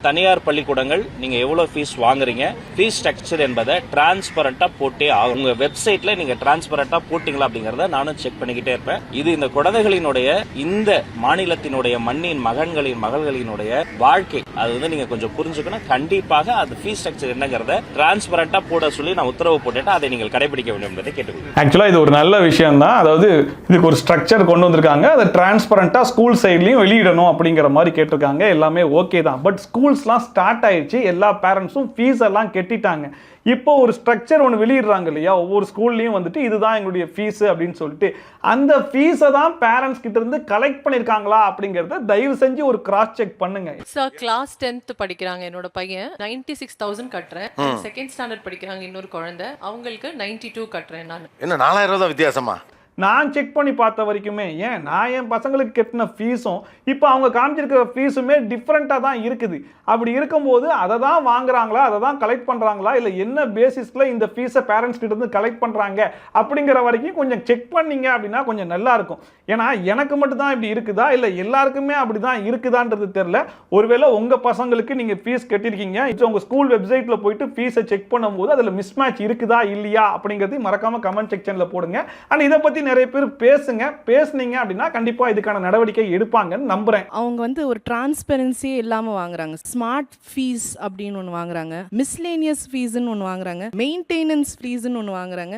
தனியார் பள்ளிக்கூடங்கள் நீங்க எவ்வளவு ஃபீஸ் வாங்குறீங்க, ஃபீஸ் ஸ்ட்ரக்சர் என்பதை டிரான்ஸ்பரண்டா போட்டே ஆகும். உங்க வெப்சைட்ல நீங்க டிரான்ஸ்பரண்டா போட்டீங்களா அப்படிங்கறத நானும் செக் பண்ணிக்கிட்டே இருப்பேன். இது இந்த குழந்தைகளினுடைய, இந்த மாநிலத்தினுடைய மண்ணின் மகன்களின் மகள்களினுடைய வாழ்க்கை. அது நீங்க கொஞ்சம் புரிஞ்சுக்கணும். கண்டிப்பாக அது ஃபீஸ் ஸ்ட்ரக்சர் என்னங்கறத டிரான்ஸ்பரண்டா போட சொல்லி நான் உத்தரவு போட்டுட்டு அதை நீங்கள் கடைபிடிக்க வேண்டும் என்பதை கேட்டுக்கொள்கிறேன். ஆக்சுவலா இது ஒரு நல்ல விஷயம் தான். அதாவது இதுக்கு ஒரு ஸ்ட்ரக்சர் கொண்டு வந்திருக்காங்க. அதை டிரான்ஸ்பரண்டா ஸ்கூல் சைட்லயும் வெளியிடணும் அப்படிங்கிற மாதிரி கேட்டிருக்காங்க. எல்லாமே ஓகே தான். பட் ஸ்கூல்ஸ்லாம் ஸ்டார்ட் ஆயிடுச்சு. எல்லா பேரண்ட்ஸும் ஃபீஸ் எல்லாம் கட்டிட்டாங்க. இப்போ ஒரு ஸ்ட்ரக்சர் ஒன்று வெளியிடுறாங்க இல்லையா, ஒவ்வொரு ஸ்கூல்லையும் வந்துட்டு இதுதான் எங்களுடைய ஃபீஸ் அப்படின்னு சொல்லிட்டு அந்த ஃபீஸை தான் பேரண்ட்ஸ் கிட்ட இருந்து கலெக்ட் பண்ணியிருக்காங்களா அப்படிங்கிறத தயவு செஞ்சு ஒரு கிராஸ் செக் பண்ணுங்க. சார், கிளாஸ் 10th படிக்கிறாங்க என்னோட பையன், 96,000 கட்டுறேன். செகண்ட் ஸ்டாண்டர்ட் படிக்கிறாங்க இன்னொரு குழந்தை, அவங்களுக்கு 92 கட்டுறேன். நான் என்ன 4000 தான் வித்தியாசமா? நான் செக் பண்ணி பார்த்த வரைக்குமே, ஏன் நான் என் பசங்களுக்கு கட்டின ஃபீஸும் இப்போ அவங்க காமிச்சிருக்கிற ஃபீஸுமே டிஃப்ரெண்ட்டாக தான் இருக்குது. அப்படி இருக்கும்போது அதை தான் வாங்குறாங்களா, அதை தான் கலெக்ட் பண்ணுறாங்களா, இல்லை என்ன பேசிஸில் இந்த ஃபீஸை பேரண்ட்ஸ் கிட்ட இருந்து கலெக்ட் பண்ணுறாங்க அப்படிங்கிற வரைக்கும் கொஞ்சம் செக் பண்ணீங்க அப்படின்னா கொஞ்சம் நல்லா இருக்கும். ஏன்னா எனக்கு மட்டும் தான் இப்படி இருக்குதா, இல்லை எல்லாருக்குமே அப்படி தான் இருக்குதான்றது தெரியல. ஒருவேளை உங்கள் பசங்களுக்கு நீங்கள் ஃபீஸ் கட்டியிருக்கீங்க, இப்போ உங்கள் ஸ்கூல் வெப்சைட்டில் போயிட்டு ஃபீஸை செக் பண்ணும்போது அதில் மிஸ்மேட்ச் இருக்குதா இல்லையா அப்படிங்கிறது மறக்காமல் கமெண்ட் செக்ஷனில் போடுங்க. அண்ட் இதை பற்றி நிறைய பேர் பேசுனீங்க அப்படின்னா கண்டிப்பா இதுக்கான நடவடிக்கை எடுப்பாங்கன்னு நம்புறேன். அவங்க ஒரு டிரான்ஸ்பரன்சி இல்லாம வாங்குறாங்க. ஸ்மார்ட் ஃபீஸ் அப்படின்னு ஒன்று வாங்குறாங்க, மிஸ்லேனியஸ் ஃபீஸ்ன்னு ஒன்று வாங்குறாங்க, மெயின்டெனன்ஸ் ஃபீஸ்ன்னு ஒன்று வாங்குறாங்க.